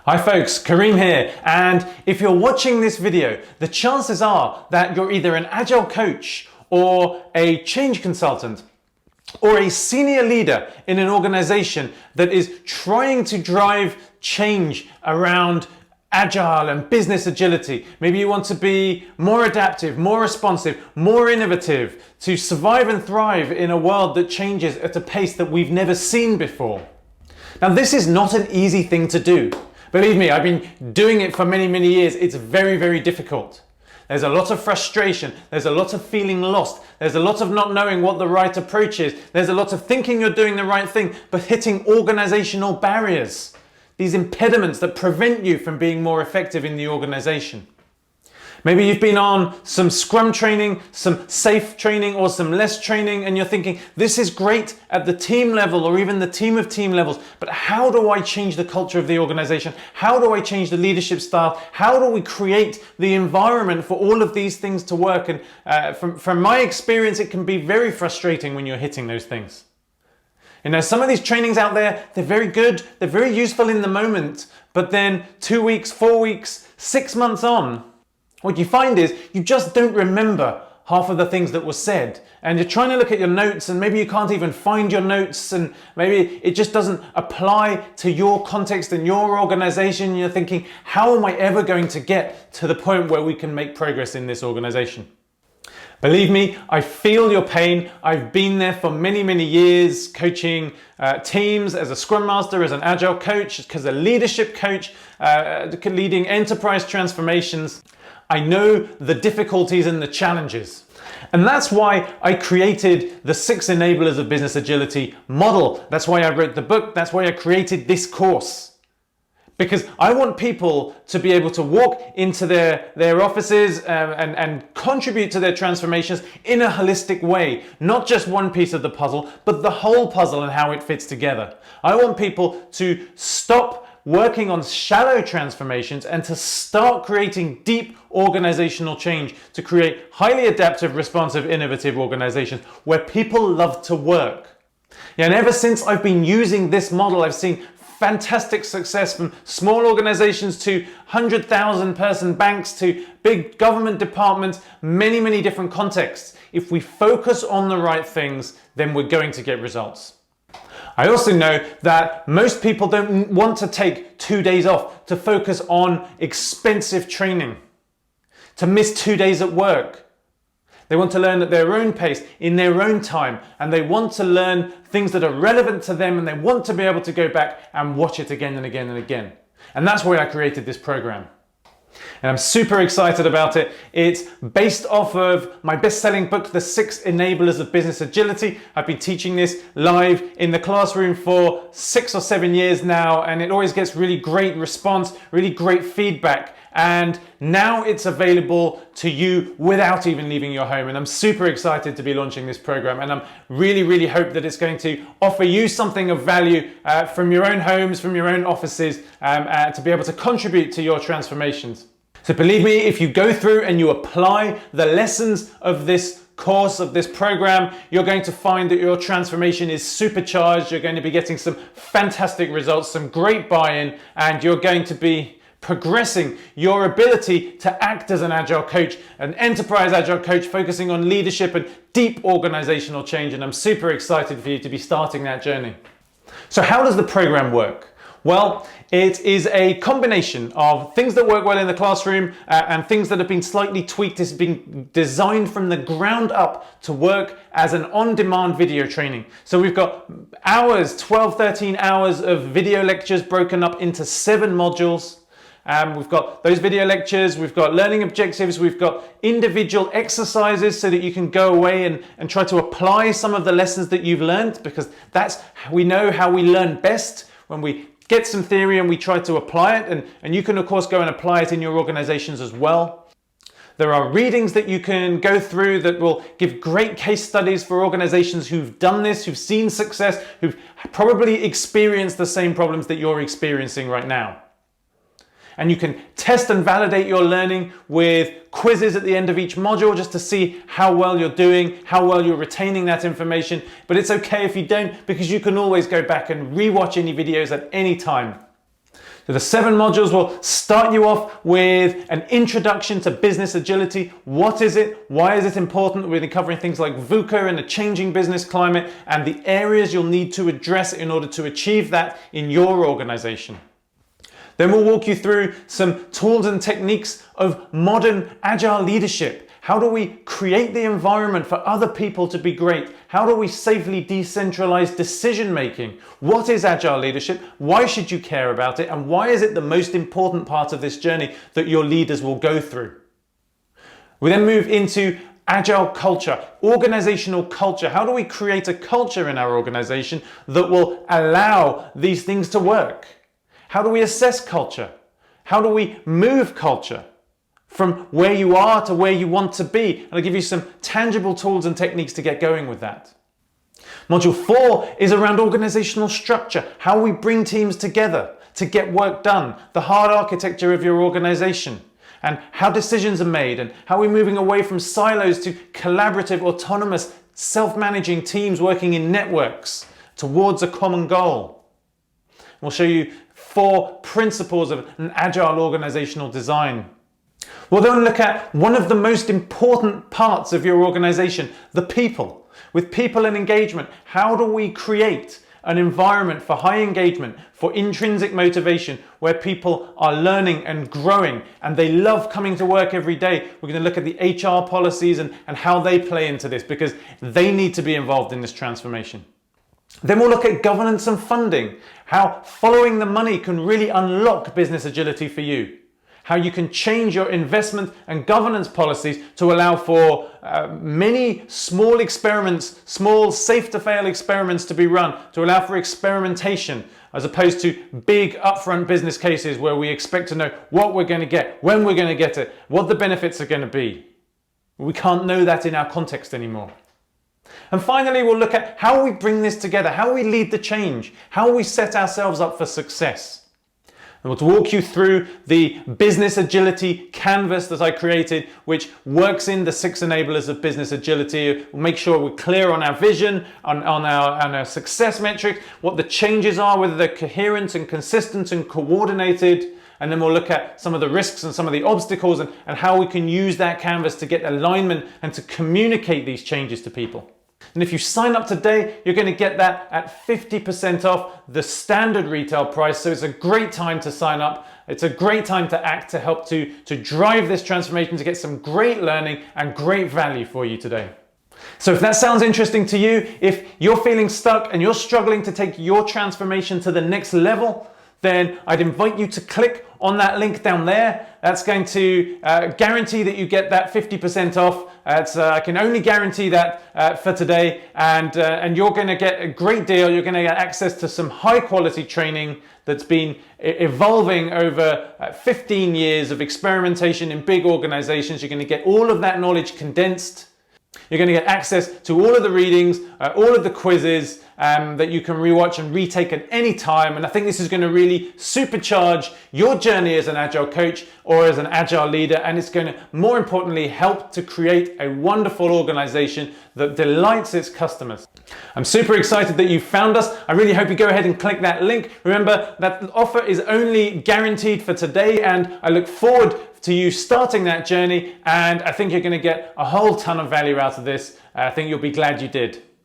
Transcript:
Hi folks, Karim here, and if you're watching this video, the chances are that you're either an agile coach or a change consultant or a senior leader in an organization that is trying to drive change around agile and business agility. Maybe you want to be more adaptive, more responsive, more innovative to survive and thrive in a world that changes at a pace that we've never seen before. Now, this is not an easy thing to do. Believe me, I've been doing it for many, many years. It's very, very difficult. There's a lot of frustration. There's a lot of feeling lost. There's a lot of not knowing what the right approach is. There's a lot of thinking you're doing the right thing, but hitting organizational barriers. These impediments that prevent you from being more effective in the organization. Maybe you've been on some Scrum training, some SAFe training, or some less training, and you're thinking, this is great at the team level or even the team of team levels, but how do I change the culture of the organization? How do I change the leadership style? How do we create the environment for all of these things to work? And from my experience, it can be very frustrating when you're hitting those things. You know, some of these trainings out there, they're very good, they're very useful in the moment, but then 2 weeks, 4 weeks, 6 months on, what you find is you just don't remember half of the things that were said, and you're trying to look at your notes and maybe you can't even find your notes, and maybe it just doesn't apply to your context and your organization. You're thinking, how am I ever going to get to the point where we can make progress in this organization? Believe me, I feel your pain. I've been there for many, many years, coaching teams as a Scrum Master, as an Agile coach, as a leadership coach, leading enterprise transformations. I know the difficulties and the challenges. And that's why I created the 6 Enablers of Business Agility model. That's why I wrote the book. That's why I created this course. Because I want people to be able to walk into their offices and contribute to their transformations in a holistic way. Not just one piece of the puzzle, but the whole puzzle and how it fits together. I want people to stop working on shallow transformations and to start creating deep organizational change to create highly adaptive, responsive, innovative organizations where people love to work. Yeah, and ever since I've been using this model, I've seen fantastic success from small organizations to 100,000 person banks to big government departments, many, many different contexts. If we focus on the right things, then we're going to get results. I also know that most people don't want to take 2 days off to focus on expensive training, to miss 2 days at work. They want to learn at their own pace, in their own time, and they want to learn things that are relevant to them, and they want to be able to go back and watch it again and again and again. And that's why I created this program. And I'm super excited about it. It's based off of my best-selling book, The 6 Enablers of Business Agility. I've been teaching this live in the classroom for 6 or 7 years now, and it always gets really great response, really great feedback. And now it's available to you without even leaving your home. And I'm super excited to be launching this program. And I'm really hope that it's going to offer you something of value from your own homes, from your own offices, to be able to contribute to your transformations. So believe me, if you go through and you apply the lessons of this course, of this program, you're going to find that your transformation is supercharged. You're going to be getting some fantastic results, some great buy-in, and you're going to be progressing your ability to act as an agile coach, an enterprise agile coach focusing on leadership and deep organizational change. And I'm super excited for you to be starting that journey. So how does the program work? Well, it is a combination of things that work well in the classroom and things that have been slightly tweaked. It's been designed from the ground up to work as an on-demand video training. So we've got hours, 12, 13 hours of video lectures broken up into 7 modules. We've got those video lectures, we've got learning objectives, we've got individual exercises so that you can go away and try to apply some of the lessons that you've learned, because we know how we learn best when we get some theory and we try to apply it, and you can of course go and apply it in your organizations as well. There are readings that you can go through that will give great case studies for organizations who've done this, who've seen success, who've probably experienced the same problems that you're experiencing right now. And you can test and validate your learning with quizzes at the end of each module just to see how well you're doing, how well you're retaining that information. But it's okay if you don't, because you can always go back and rewatch any videos at any time. So the 7 modules will start you off with an introduction to business agility. What is it? Why is it important? We're covering things like VUCA and the changing business climate and the areas you'll need to address in order to achieve that in your organization. Then we'll walk you through some tools and techniques of modern agile leadership. How do we create the environment for other people to be great? How do we safely decentralize decision making? What is agile leadership? Why should you care about it? And why is it the most important part of this journey that your leaders will go through? We then move into agile culture, organizational culture. How do we create a culture in our organization that will allow these things to work? How do we assess culture? How do we move culture from where you are to where you want to be? And I'll give you some tangible tools and techniques to get going with that. Module 4 is around organizational structure, how we bring teams together to get work done, the hard architecture of your organization, and how decisions are made, and how we're moving away from silos to collaborative, autonomous, self-managing teams working in networks towards a common goal. We'll show you 4 principles of an agile organizational design. We'll then look at one of the most important parts of your organization, the people. With people and engagement, how do we create an environment for high engagement, for intrinsic motivation, where people are learning and growing and they love coming to work every day? We're going to look at the HR policies and how they play into this, because they need to be involved in this transformation. Then we'll look at governance and funding, how following the money can really unlock business agility for you. How you can change your investment and governance policies to allow for many small experiments, small safe-to-fail experiments to be run, to allow for experimentation, as opposed to big upfront business cases where we expect to know what we're going to get, when we're going to get it, what the benefits are going to be. We can't know that in our context anymore. And finally, we'll look at how we bring this together, how we lead the change, how we set ourselves up for success. And we'll walk you through the business agility canvas that I created, which works in the 6 enablers of business agility. We'll make sure we're clear on our vision, on our success metrics, what the changes are, whether they're coherent and consistent and coordinated. And then we'll look at some of the risks and some of the obstacles and how we can use that canvas to get alignment and to communicate these changes to people. And if you sign up today, you're going to get that at 50% off the standard retail price. So it's a great time to sign up. It's a great time to act, to help to drive this transformation, to get some great learning and great value for you today. So if that sounds interesting to you, if you're feeling stuck and you're struggling to take your transformation to the next level, then I'd invite you to click on that link down there. That's going to guarantee that you get that 50% off. I can only guarantee that for today, and you're going to get a great deal. You're going to get access to some high quality training that's been evolving over 15 years of experimentation in big organizations. You're going to get all of that knowledge condensed. You're going to get access to all of the readings, all of the quizzes that you can rewatch and retake at any time. And I think this is going to really supercharge your journey as an agile coach or as an agile leader. And it's going to, more importantly, help to create a wonderful organization that delights its customers. I'm super excited that you found us. I really hope you go ahead and click that link. Remember, that offer is only guaranteed for today, and I look forward to you starting that journey. And I think you're going to get a whole ton of value out of this. I think you'll be glad you did.